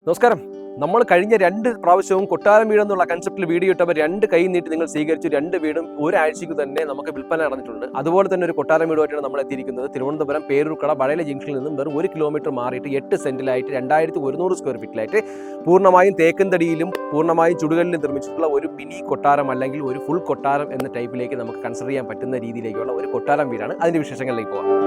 നമസ്കാരം. നമ്മൾ കഴിഞ്ഞ 2 പ്രാവശ്യവും കൊട്ടാരം വീടെന്നുള്ള കൺസെപ്റ്റിൽ വീഡിയോ ഇട്ടപ്പോൾ 2 കൈ നീട്ടി നിങ്ങൾ സ്വീകരിച്ചു. 2 വീടും ഒരാഴ്ചയ്ക്ക് തന്നെ നമുക്ക് വിൽപ്പന നടന്നിട്ടുണ്ട്. അതുപോലെ തന്നെ ഒരു കൊട്ടാരം വീടുമായിട്ടാണ് നമ്മൾ എത്തിയിരിക്കുന്നത്. തിരുവനന്തപുരം പേരൂർക്കട വടയില ജംഗ്ഷനിൽ നിന്നും വെറും 1 കിലോമീറ്റർ മാറിയിട്ട് 8 സെന്റിലായിട്ട് 2100 സ്ക്വയർ ഫീറ്റിലായിട്ട് പൂർണ്ണമായും തേക്കൻതടിയിലും പൂർണ്ണമായും ചുടുകല്ലിലും നിർമ്മിച്ചിട്ടുള്ള ഒരു മിനി കൊട്ടാരം അല്ലെങ്കിൽ ഒരു ഫുൾ കൊട്ടാരം എന്ന ടൈപ്പിലേക്ക് നമുക്ക് കൺസിഡർ ചെയ്യാൻ പറ്റുന്ന രീതിയിലേക്കുള്ള ഒരു കൊട്ടാരം വീടാണ്. അതിന്റെ വിശേഷങ്ങളിലേക്ക് പോകാം.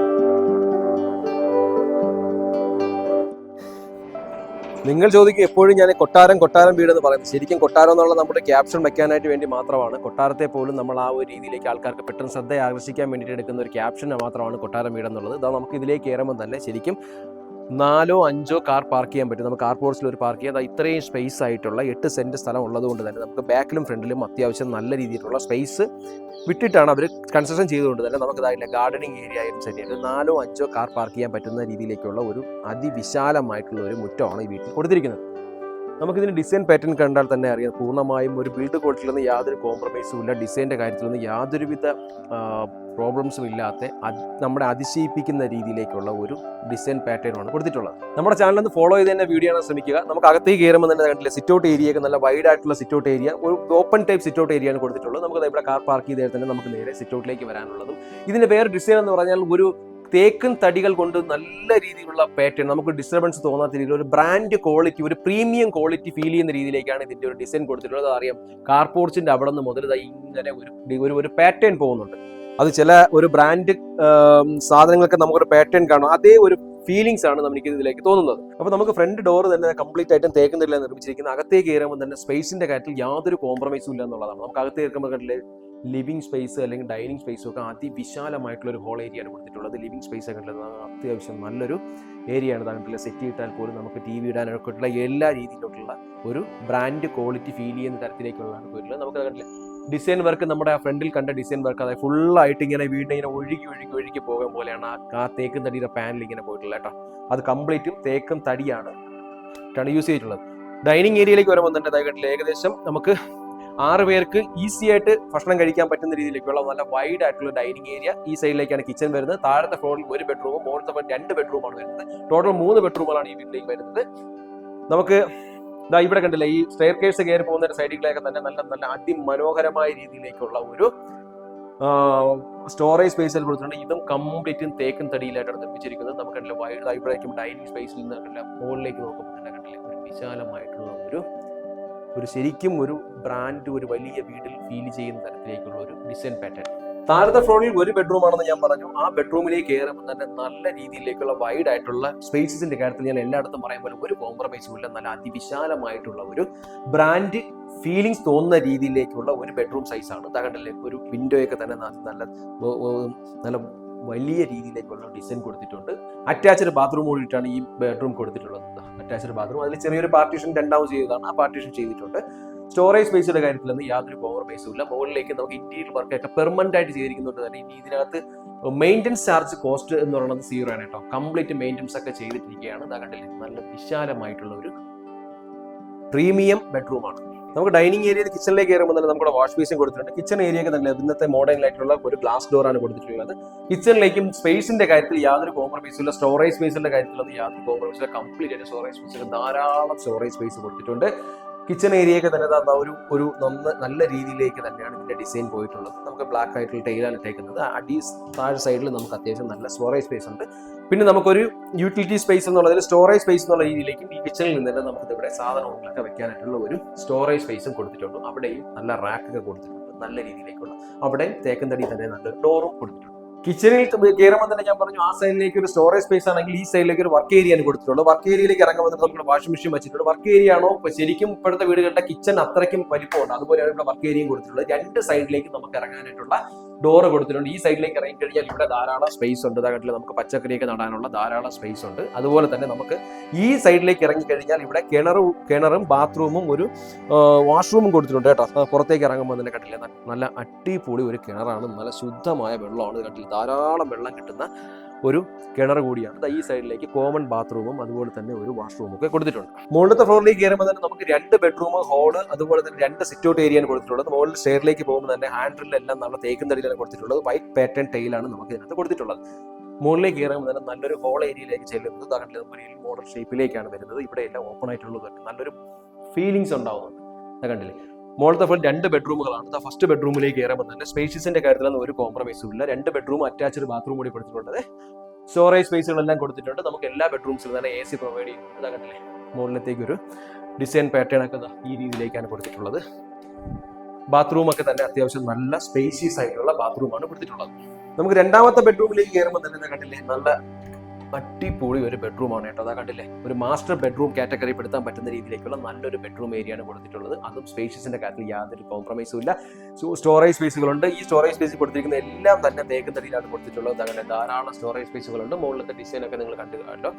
നിങ്ങൾ ചോദിക്കും എപ്പോഴും ഞാൻ കൊട്ടാരം വീടെന്ന് പറയുന്നത്. ശരിക്കും കൊട്ടാരം എന്നുള്ള നമ്മുടെ ക്യാപ്ഷൻ വെക്കാനായിട്ട് വേണ്ടി മാത്രമാണ്. കൊട്ടാരത്തെ പോലും നമ്മൾ ആ ഒരു രീതിയിലേക്ക് ആൾക്കാർക്ക് പെട്ടെന്ന് ശ്രദ്ധ ആകർഷിക്കാൻ വേണ്ടിയിട്ട് എടുക്കുന്ന ഒരു ക്യാപ്ഷൻ മാത്രമാണ് കൊട്ടാരം വീടെന്നുള്ളത്. ഇതാ നമുക്ക് ഇതിലേക്ക് കയറുമ്പോൾ തന്നെ ശരിക്കും 4 or 5 കാർ പാർക്ക് ചെയ്യാൻ പറ്റും. നമുക്ക് കാർ പോർട്സിൽ ഒരു പാർക്ക് ചെയ്യാം. ഇത്രയും സ്പേസ് ആയിട്ടുള്ള 8 സെന്റ് സ്ഥലം ഉള്ളത് കൊണ്ട് തന്നെ നമുക്ക് ബാക്കിലും ഫ്രണ്ടിലും അത്യാവശ്യം നല്ല രീതിയിലുള്ള സ്പേസ് വിട്ടിട്ടാണ് അവർ കൺസ്ട്രക്ഷൻ ചെയ്തുകൊണ്ട് തന്നെ നമുക്ക് ഇതായില്ല ഗാർഡനിങ് ഏരിയ ആയാലും ശരിയായിട്ട് 4 or 5 കാർ പാർക്ക് ചെയ്യാൻ പറ്റുന്ന രീതിയിലേക്കുള്ള ഒരു അതിവിശാലമായിട്ടുള്ള ഒരു മുറ്റമാണ് ഈ വീട്ടിൽ കൊടുത്തിരിക്കുന്നത്. നമുക്കിതിന് ഡിസൈൻ പാറ്റേൺ കണ്ടാൽ തന്നെ അറിയാം പൂർണ്ണമായും ഒരു ബിൽഡ് ക്വാളിറ്റിയിലൊന്നും യാതൊരു കോംപ്രമൈസും ഇല്ല. ഡിസൈൻ്റെ കാര്യത്തിലൊന്നും യാതൊരുവിധ പ്രോബ്ലംസും ഇല്ലാത്ത നമ്മളെ അതിശയിപ്പിക്കുന്ന രീതിയിലേക്കുള്ള ഒരു ഡിസൈൻ പാറ്റേണാണ് കൊടുത്തിട്ടുള്ളത്. നമ്മുടെ ചാനലൊന്ന് ഫോളോ ചെയ്ത് തന്നെ വീഡിയോ കാണാൻ ശ്രമിക്കുക. നമുക്ക് അകത്തേക്ക് കയറുമ്പോൾ തന്നെ കണ്ടില്ല സിറ്റൗട്ട് ഏരിയയൊക്കെ നല്ല വൈഡ് ആയിട്ടുള്ള സിറ്റൗട്ട് ഏരിയ, ഒരു ഓപ്പൺ ടൈപ്പ് സിറ്റൗട്ട് ഏരിയയാണ് കൊടുത്തിട്ടുള്ളത്. നമുക്ക് ഇവിടെ കാർ പാർക്ക് ചെയ്താൽ തന്നെ നമുക്ക് നേരെ സിറ്റൗട്ടിലേക്ക് വരാനുള്ളതും. ഇതിൻ്റെ വേറെ ഡിസൈൻ എന്ന് പറഞ്ഞാൽ ഒരു തേക്കൻ തടികൾ കൊണ്ട് നല്ല രീതിയിലുള്ള പാറ്റേൺ, നമുക്ക് ഡിസ്റ്റർബൻസ് തോന്നാത്ത രീതിയിൽ ഒരു ബ്രാൻഡ് ക്വാളിറ്റി, ഒരു പ്രീമിയം ക്വാളിറ്റി ഫീൽ ചെയ്യുന്ന രീതിയിലേക്കാണ് ഇതിന്റെ ഒരു ഡിസൈൻ കൊടുത്തിട്ടുള്ളത്. അറിയാം കാർപോർട്സിന്റെ അവിടെ നിന്ന് മുതൽ ഇങ്ങനെ ഒരു പാറ്റേൺ പോകുന്നുണ്ട്. അത് ചില ഒരു ബ്രാൻഡ് സാധനങ്ങൾക്ക് നമുക്കൊരു പാറ്റേൺ കാണും. അതേ ഒരു ഫീലിംഗ്സ് ആണ് നമുക്ക് ഇതിലേക്ക് തോന്നുന്നത്. അപ്പോൾ നമുക്ക് ഫ്രണ്ട് ഡോർ തന്നെ കംപ്ലീറ്റ് ആയിട്ടും തേക്കൻ തടിയിലാണ് നിർമ്മിച്ചിരിക്കുന്നത്. അകത്തേക്ക് കയറുമ്പോൾ തന്നെ സ്പേസിന്റെ കാര്യത്തിൽ യാതൊരു കോംപ്രമൈസും ഇല്ല എന്നുള്ളതാണ്. നമുക്ക് അകത്തേക്ക് കയറുമ്പോൾ കണ്ടില്ലേ ലിവിംഗ് സ്പേസ് അല്ലെങ്കിൽ ഡൈനിങ് സ്പേസും ഒക്കെ അതിവിശാലമായിട്ടുള്ള ഒരു ഹോൾ ഏരിയയാണ് കൊടുത്തിട്ടുള്ളത്. ലിവിംഗ് സ്പേസ് ഒക്കെ അത്യാവശ്യം നല്ലൊരു ഏരിയയാണ്. താങ്കളുടെ സെറ്റ് ഇട്ടാൽ പോലും നമുക്ക് TV ഇടാനൊക്കെയുള്ള എല്ലാ രീതിയിലുള്ള ഒരു ബ്രാൻഡ് ക്വാളിറ്റി ഫീൽ ചെയ്യുന്ന തരത്തിലേക്കുള്ളതാണ് പോയിട്ടുള്ളത്. നമുക്ക് കണ്ടില്ല ഡിസൈൻ വർക്ക്, നമ്മുടെ ആ ഫ്രണ്ടിൽ കണ്ട ഡിസൈൻ വർക്ക് അതായത് ഫുള്ളായിട്ട് ഇങ്ങനെ വീടിനെ ഇങ്ങനെ ഒഴുകി പോകാൻ പോലെയാണ് ആ തേക്കും തടിയുടെ പാനൽ ഇങ്ങനെ പോയിട്ടുള്ളത് കേട്ടോ. അത് കംപ്ലീറ്റും തേക്കും തടിയാണ് യൂസ് ചെയ്തിട്ടുള്ളത്. ഡൈനിങ് ഏരിയയിലേക്ക് വരുമ്പോൾ തന്നെ അതായത് ഏകദേശം നമുക്ക് 6 പേർക്ക് ഈസി ആയിട്ട് ഭക്ഷണം കഴിക്കാൻ പറ്റുന്ന രീതിയിലേക്കുള്ള നല്ല വൈഡ് ആയിട്ടുള്ള ഡൈനിങ് ഏരിയ. ഈ സൈഡിലേക്കാണ് കിച്ചൺ വരുന്നത്. താഴത്തെ ഫ്ലോറിൽ 1 ബെഡ്റൂമും മുകളിലത്തെ 2 ബെഡ്റൂമാണ് വരുന്നത്. ടോട്ടൽ 3 ബെഡ്റൂമുകളാണ് ഈ വീട്ടിലേക്ക് വരുന്നത്. നമുക്ക് ഇവിടെ കണ്ടില്ല ഈ സ്റ്റെയർ കേസ് കയറി പോകുന്ന സൈഡിലേക്ക് തന്നെ നല്ല അതിമനോഹരമായ രീതിയിലേക്കുള്ള ഒരു സ്റ്റോറേജ് സ്പേസിൽ കൊടുത്തിട്ടുണ്ട്. ഇതും കംപ്ലീറ്റും തേക്കും തടിയിലായിട്ടാണ് നിർമ്മിച്ചിരിക്കുന്നത്. നമുക്ക് കണ്ടില്ല വൈഡ് ഇവിടേക്കും ഡൈനിങ് സ്പേസിൽ നിന്ന് കണ്ടില്ല മുകളിലേക്ക് നോക്കുമ്പോൾ തന്നെ കണ്ടില്ല ഒരു വിശാലമായിട്ടുള്ള ഒരു ശരിക്കും ഒരു ബ്രാൻഡ് ഒരു വലിയ വീട്ടിൽ ഫീൽ ചെയ്യുന്ന തരത്തിലേക്കുള്ള ഒരു ഡിസൈൻ പാറ്റേൺ. താഴത്തെ ഫ്ലോറിൽ 1 ബെഡ്റൂമാണെന്ന് ഞാൻ പറഞ്ഞു. ആ ബെഡ്റൂമിലേക്ക് കയറുമ്പോൾ തന്നെ നല്ല രീതിയിലേക്കുള്ള വൈഡ് ആയിട്ടുള്ള സ്പേസസിന്റെ കാര്യത്തിൽ ഞാൻ എല്ലായിടത്തും പറയാൻ പോലെ ഒരു കോംപ്രമൈസും ഇല്ല. നല്ല അതിവിശാലമായിട്ടുള്ള ഒരു ബ്രാൻഡ് ഫീലിങ്സ് തോന്നുന്ന രീതിയിലേക്കുള്ള ഒരു ബെഡ്റൂം സൈസാണ്. കണ്ടില്ലേ ഒരു വിൻഡോയൊക്കെ തന്നെ നല്ല വലിയ രീതിയിലേക്കുള്ള ഡിസൈൻ കൊടുത്തിട്ടുണ്ട്. അറ്റാച്ച്ഡ് ബാത്റൂം കൂടിയിട്ടാണ് ഈ ബെഡ്റൂം കൊടുത്തിട്ടുള്ളത്. അറ്റാച്ച്ഡ് ബാത്റൂം, അതിൽ ചെറിയൊരു പാർട്ടീഷൻ 2ാമത് ചെയ്തതാണ്. ആ പാർട്ടീഷൻ ചെയ്തിട്ടുണ്ട്. സ്റ്റോറേജ് സ്പേസിന്റെ കാര്യത്തിലൊന്നും യാതൊരു കോംപ്രമൈസും ഇല്ല. മുകളിലേക്ക് നമുക്ക് ഇന്റീരിയർ വർക്കൊക്കെ പെർമനന്റ് ആയിട്ട് ചെയ്തിരിക്കുന്നുണ്ട് തന്നെ. ഇതിനകത്ത് മെയിൻ്റനൻസ് ചാർജ് കോസ്റ്റ് എന്ന് പറയുന്നത് 0 ആണ് കേട്ടോ. കംപ്ലീറ്റ് മെയിൻ്റനൻസ് ഒക്കെ ചെയ്തിട്ടിരിക്കുകയാണ്. കണ്ടില്ലേ നല്ല വിശാലമായിട്ടുള്ള ഒരു പ്രീമിയം ബെഡ്റൂമാണ്. നമുക്ക് ഡൈനിങ് ഏരിയയിൽ കിച്ചണിലേക്ക് കയറുമ്പോൾ തന്നെ നമ്മുടെ വാഷ് ബേസിൻ കൊടുത്തിട്ടുണ്ട്. കിച്ചൺ ഏരിയയൊക്കെ തന്നെ ഇന്നത്തെ മോഡേൺ ആയിട്ടുള്ള ഒരു ഗ്ലാസ് ഡോർ ആണ് കൊടുത്തിട്ടുള്ളത്. കിച്ചണിലേക്കും സ്പേസിന്റെ കാര്യത്തിൽ യാതൊരു കോംപ്രമൈസും ഇല്ല. സ്റ്റോറേജ് സ്പേസിന്റെ കാര്യത്തിലൊന്നും യാതൊരു കോംപ്രമൈസും ഇല്ല. കംപ്ലീറ്റ് ആയിട്ട് സ്റ്റോറേജ് സ്പേസ്, ധാരാളം സ്റ്റോറേജ് സ്പേസ് കൊടുത്തിട്ടുണ്ട്. കിച്ചൺ ഏരിയയൊക്കെ തന്നെ ഒരു നല്ല രീതിയിലേക്ക് തന്നെയാണ് ഇതിന്റെ ഡിസൈൻ പോയിട്ടുള്ളത്. നമുക്ക് ബ്ലാക്ക് ആയിട്ടുള്ള ടൈലാണ് ഇട്ടേക്കുന്നത്. താഴെ സൈഡിൽ നമുക്ക് അത്യാവശ്യം നല്ല സ്റ്റോറേജ് സ്പേസ് ഉണ്ട്. പിന്നെ നമുക്കൊരു യൂട്ടിലിറ്റി സ്പേസ് എന്നുള്ളതിൽ സ്റ്റോറേജ് സ്പേസ് എന്നുള്ള രീതിയിലേക്കും ഈ കിച്ചണിൽ നിന്ന് തന്നെ നമുക്ക് ഇവിടെ സാധനങ്ങളൊക്കെ വെക്കാനായിട്ടുള്ള ഒരു സ്റ്റോറേജ് സ്പേസും കൊടുത്തിട്ടുണ്ട്. അവിടെയും നല്ല റാക്കൊക്കെ കൊടുത്തിട്ടുണ്ട്. നല്ല രീതിയിലേക്കുള്ള അവിടെയും തേക്കൻ തടി തന്നെ നല്ലൊരു ഡോറും കൊടുത്തിട്ടുണ്ട്. കിച്ചണിൽ കയറുമ്പോൾ തന്നെ ഞാൻ പറഞ്ഞു ആ സൈഡിലേക്ക് ഒരു സ്റ്റോറേജ് സ്പേസ് ആണെങ്കിൽ ഈ സൈഡിലേക്ക് ഒരു വർക്ക് ഏരിയ ആണ് കൊടുത്തിട്ടുള്ളത്. വർക്ക് ഏരിയയിലേക്ക് ഇറങ്ങുമ്പോൾ നമ്മൾ വാഷിംഗ് മെഷീൻ വെച്ചിട്ടുണ്ട്. വർക്ക് ഏരിയ ആണോ ശരിക്കും ഇപ്പോഴത്തെ വീടുകളുടെ കിച്ചൺ അത്രയ്ക്കും വലിപ്പമുണ്ട്. അതുപോലെയാണ് ഇവിടെ വർക്ക് ഏരിയയും കൊടുത്തിട്ടുള്ളത്. 2 സൈഡിലേക്ക് നമുക്ക് ഇറങ്ങാനായിട്ടുള്ള ഡോറ് കൊടുത്തിട്ടുണ്ട്. ഈ സൈഡിലേക്ക് ഇറങ്ങി കഴിഞ്ഞാൽ ഇവിടെ ധാരാളം സ്പേസ് ഉണ്ട്. അതാകട്ടില്ല നമുക്ക് പച്ചക്കറിയൊക്കെ നടാനുള്ള ധാരാളം സ്പേസ് ഉണ്ട്. അതുപോലെ തന്നെ നമുക്ക് ഈ സൈഡിലേക്ക് ഇറങ്ങി കഴിഞ്ഞാൽ ഇവിടെ കിണറും ബാത്റൂമും ഒരു വാഷ്റൂമും കൊടുത്തിട്ടുണ്ട് കേട്ടോ. പുറത്തേക്ക് ഇറങ്ങുമ്പോൾ തന്നെ കണ്ടില്ല നല്ല അടിപൊളി ഒരു കിണറാണ്. നല്ല ശുദ്ധമായ വെള്ളമാണ്. കണ്ടില്ല ധാരാളം വെള്ളം കിട്ടുന്ന ഒരു കിണർ കൂടിയാണ്. ഈ സൈഡിലേക്ക് കോമൺ ബാത്റൂമും അതുപോലെ തന്നെ ഒരു വാഷ്റൂമും ഒക്കെ കൊടുത്തിട്ടുണ്ട്. മുകളിലത്തെ ഫ്ലോറിലേക്ക് കയറുമ്പോൾ തന്നെ നമുക്ക് 2 ബെഡ്റൂം, ഹോള്, അതുപോലെ തന്നെ 2 സിറ്റൗട്ട് ഏരിയയാണ് കൊടുത്തിട്ടുള്ളത്. മുകളിൽ സ്റ്റെയറിലേക്ക് പോകുമ്പോൾ തന്നെ ഹാൻഡിലെല്ലാം നല്ല തേക്കും തടിയിലാണ് കൊടുത്തിട്ടുള്ളത്. വൈറ്റ് പാറ്റേൺ ടൈലാണ് നമുക്ക് ഇതിനകത്ത് കൊടുത്തിട്ടുള്ളത്. മുകളിലേക്ക് കയറുമ്പോൾ തന്നെ നല്ലൊരു ഹോൾ ഏരിയയിലേക്ക് ചെല്ലുന്നത് കണ്ടില്ലേ, നമുക്ക് മോഡൽ ഷേപ്പിലേക്കാണ് വരുന്നത്. ഇവിടെ എല്ലാം ഓപ്പൺ ആയിട്ടുള്ളത് നല്ലൊരു ഫീലിങ്സ് ഉണ്ടാവുന്നുണ്ട്. കണ്ടില്ലേ, മുകളിലത്തെ ഫുൾ 2 ബെഡ്റൂമുകളാണ്. ഫസ്റ്റ് ബെഡ്റൂമിലേക്ക് കയറുമ്പോൾ തന്നെ സ്പേഷ്യസിന്റെ കാര്യത്തിലൊന്നും ഒരു കോംപ്രമൈസും ഇല്ല. 2 ബെഡ്റൂം അറ്റാച്ച്ഡ് ബാത്റൂം കൂടി കൊടുത്തിട്ടുണ്ട്. സ്റ്റോറേജ് സ്പേസുകളെല്ലാം കൊടുത്തിട്ടുണ്ട്. നമുക്ക് എല്ലാ ബെഡ്റൂംസിലും തന്നെ AC പ്രൊവൈഡ് ചെയ്യുന്നുണ്ട്. കണ്ടില്ലേ, മുകളിലത്തേക്ക് ഒരു ഡിസൈൻ പാറ്റേൺ ഒക്കെ ഈ രീതിയിലേക്കാണ് കൊടുത്തിട്ടുള്ളത്. ബാത്റൂം ഒക്കെ തന്നെ അത്യാവശ്യം നല്ല സ്പേഷ്യസ് ആയിട്ടുള്ള ബാത്റൂമാണ് കൊടുത്തിട്ടുള്ളത്. നമുക്ക് രണ്ടാമത്തെ ബെഡ്റൂമിലേക്ക് കയറുമ്പോൾ തന്നെ കണ്ടില്ലേ, നല്ല അടിപൊളി ഒരു ബെഡ്റൂമാണ് കേട്ടോ. അതാ കണ്ടില്ലേ, ഒരു മാസ്റ്റർ ബെഡ്റൂം കാറ്റഗറി പെടുത്താൻ പറ്റുന്ന രീതിയിലേക്കുള്ള നല്ലൊരു ബെഡ്റൂം ഏരിയയാണ് കൊടുത്തിട്ടുള്ളത്. അതും സ്പേഷ്യസിന്റെ കാര്യത്തിൽ യാതൊരു കോംപ്രമൈസും ഇല്ല. സ്റ്റോറേജ് സ്പേസുകളുണ്ട്. ഈ സ്റ്റോറേജ് സ്പേസിൽ കൊടുത്തിരിക്കുന്ന എല്ലാം തന്നെ തേക്കും തടിയിലാണ് കൊടുത്തിട്ടുള്ളത്. അങ്ങനെ ധാരാളം സ്റ്റോറേജ് സ്പേസുകളുണ്ട്. മുകളിലത്തെ ഡിസൈൻ ഒക്കെ നിങ്ങൾ കണ്ടു കാണല്ലോ.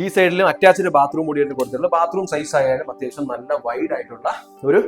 ഈ സൈഡിലും അറ്റാച്ച്ഡ് ബാത്റൂം കൂടിയാണ് കൊടുത്തിട്ടുള്ളത്. ബാത്റൂം സൈസ് ആയാലും അത്യാവശ്യം നല്ല വൈഡ് ആയിട്ടുള്ള ഒരു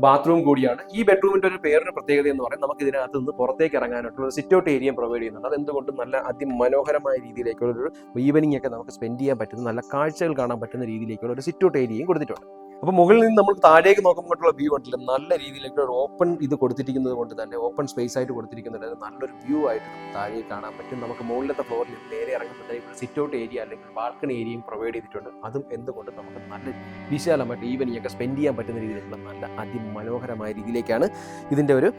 ബാത്റൂം കൂടിയാണ്. ഈ ബെഡ്റൂമിന്റെ ഒരു വേറൊരു പ്രത്യേകത എന്ന് പറയുന്നത് നമുക്ക് ഇതിനകത്ത് നിന്ന് പുറത്തേക്ക് ഇറങ്ങാനായിട്ടുള്ള ഒരു സിറ്റ് ഔട്ട് ഏരിയ പ്രൊവൈഡ് ചെയ്യുന്നുണ്ട്. അതെന്തുകൊണ്ടും നല്ല അതിമനോഹരമായ രീതിയിലേക്കുള്ള ഒരു ഈവനിങ് ഒക്കെ നമുക്ക് സ്പെൻഡ് ചെയ്യാൻ പറ്റുന്ന, നല്ല കാഴ്ചകൾ കാണാൻ പറ്റുന്ന രീതിയിലേക്കുള്ള ഒരു സിറ്റ് ഔട്ട് ഏരിയയും കൊടുത്തിട്ടുണ്ട്. അപ്പോൾ മുകളിൽ നിന്ന് നമ്മൾ താഴേക്ക് നോക്കുമ്പോഴുള്ള വ്യൂ ഉണ്ടല്ലോ, നല്ല രീതിയിലേക്ക് ഒരു ഓപ്പൺ ഇത് കൊടുത്തിരിക്കുന്നത് കൊണ്ട് തന്നെ, ഓപ്പൺ സ്പേസ് ആയിട്ട് കൊടുത്തിരിക്കുന്നത് നല്ലൊരു വ്യൂ ആയിട്ട് നമുക്ക് താഴേക്ക് കാണാൻ പറ്റും. നമുക്ക് മുകളിലത്തെ ഫ്ലോറിൽ നേരെ ഇറങ്ങുമ്പോഴത്തേക്ക് സിറ്റ് ഔട്ട് ഏരിയ അല്ലെങ്കിൽ ബാൽക്കണി ഏരിയയും പ്രൊവൈഡ് ചെയ്തിട്ടുണ്ട്. അതും എന്തുകൊണ്ട് നമുക്ക് നല്ല വിശാലമായിട്ട് ഈവനിങ് ഒക്കെ സ്പെൻഡ് ചെയ്യാൻ പറ്റുന്ന രീതിയിലുള്ള നല്ല അതിമനോഹരമായ രീതിയിലേക്കാണ് ഇതിൻ്റെ ഒരു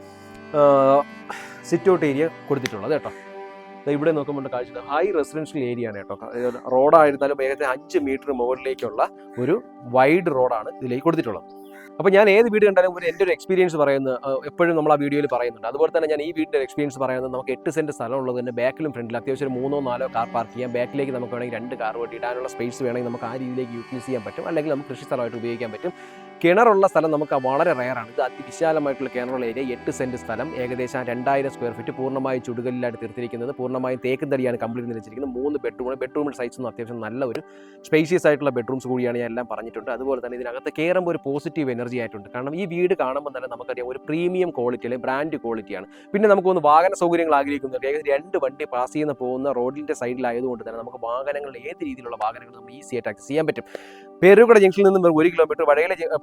സിറ്റ് ഔട്ട് ഏരിയ കൊടുത്തിട്ടുള്ളത് കേട്ടോ. ഇവിടെ നോക്കുമ്പോൾ കാഴ്ച ഹൈ റെസിഡൻഷ്യൽ ഏരിയ ആണ് കേട്ടോ. റോഡായിരുന്നാലും ഏകദേശം 5 മീറ്റർ മുകളിലേക്കുള്ള ഒരു വൈഡ് റോഡാണ് ഇതിലേക്ക് കൊടുത്തിട്ടുള്ളത്. അപ്പോൾ ഞാൻ ഏത് വീട് കണ്ടാലും എൻ്റെ ഒരു എക്സ്പീരിയൻസ് പറയുന്നത് എപ്പോഴും നമ്മൾ ആ വീഡിയോയിൽ പറയുന്നുണ്ട്. അതുപോലെ തന്നെ ഞാൻ ഈ വീടിൻ്റെ എക്സ്പീരിയൻസ് പറയുന്നത്, നമുക്ക് 8 സെൻറ്റ് സ്ഥലം ഉള്ളത് തന്നെ ബാക്കിലും ഫ്രണ്ടിലും അത്യാവശ്യം ഒരു 3-4 കാർ പാർക്ക് ചെയ്യാം. ബാക്കിലേക്ക് നമുക്ക് വേണമെങ്കിൽ 2 കാർ വേണ്ടി ഇടാനുള്ള സ്പേസ് വേണമെങ്കിൽ നമുക്ക് ആ രീതിയിലേക്ക് യൂട്ടിലൈസ് ചെയ്യാൻ പറ്റും. അല്ലെങ്കിൽ നമുക്ക് കൃഷി സ്ഥലമായിട്ട് ഉപയോഗിക്കാൻ പറ്റും. കിണറുള്ള സ്ഥലം നമുക്ക് വളരെ റെയറാണ്. ഇത് അതിവിശാലമായിട്ടുള്ള കിണറുള്ള ഏരിയ, 8 സെൻറ്റ് സ്ഥലം, ഏകദേശം 2000 സ്ക്വയർ ഫീറ്റ്, പൂർണ്ണമായും ചുടുകല്ലിലാണ് തീർത്തിരിക്കുന്നത്. പൂർണ്ണമായും തേക്കും തടിയാണ് കംപ്ലീറ്റ് നിലച്ചിരിക്കുന്നത്. 3 ബെഡ്റൂമാണ്. ബെഡ്റൂമിൻ്റെ സൈസൊന്നും അത്യാവശ്യം നല്ല ഒരു സ്പേഷ്യസ് ആയിട്ടുള്ള ബെഡ്റൂംസ് കൂടിയാണ് ഞാൻ എല്ലാം പറഞ്ഞിട്ടുണ്ട്. അതുപോലെ തന്നെ ഇതിനകത്ത് കയറുമ്പോൾ ഒരു പോസിറ്റീവ് എനർജി ആയിട്ടുണ്ട്. കാരണം ഈ വീട് കാണുമ്പോൾ തന്നെ നമുക്കറിയാം ഒരു പ്രീമിയം ക്വാളിറ്റി അല്ലെങ്കിൽ ബ്രാൻഡ് ക്വാളിറ്റിയാണ്. പിന്നെ നമുക്കൊന്ന് വാഹന സൗകര്യങ്ങൾ ആഗ്രഹിക്കുന്നുണ്ട്. ഏകദേശം 2 വണ്ടി പാസ് ചെയ്യുന്ന പോകുന്ന റോഡിൻ്റെ സൈഡിലായതുകൊണ്ട് തന്നെ നമുക്ക് വാഹനങ്ങൾ ഏത് രീതിയിലുള്ള വാഹനങ്ങൾ നമുക്ക് ഈസി ആയിട്ട് ആക്സസ് ചെയ്യാൻ പറ്റും. പേരുകുള ജംഗ്ഷനിൽ നിന്നും 1 കിലോമീറ്റർ,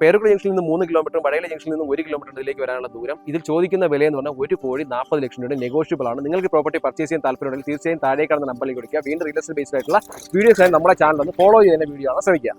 പേരുകുള ജംഗ്ഷനിൽ നിന്ന് 3 കിലോമീറ്റർ, വടകര ജംഗ്ഷനിൽ നിന്ന് 1 കിലോമീറ്റർ ഇതിലേക്ക് വരാനുള്ള ദൂരം. ഇതിൽ ചോദിക്കുന്ന വില എന്ന് പറഞ്ഞാൽ 1 കോടി 40 ലക്ഷം രൂപ നെഗോഷ്യബിൾ ആണ്. നിങ്ങൾക്ക് പ്രോപ്പർട്ടി പർച്ചേസ് ചെയ്യാൻ താല്പര്യമുണ്ടെങ്കിൽ തീർച്ചയായും താഴേക്കാണ് നമ്പറിലേക്ക് കൊടുക്കുക. വീണ്ടും റിയൽ എസ്റ്റേറ്റ് ബേസ്ഡ് ആയിട്ടുള്ള വീഡിയോസ് നമ്മുടെ ചാനൽ ഒന്ന് ഫോളോ ചെയ്യുന്ന വീഡിയോ ആണ് ശ്രമിക്കുക.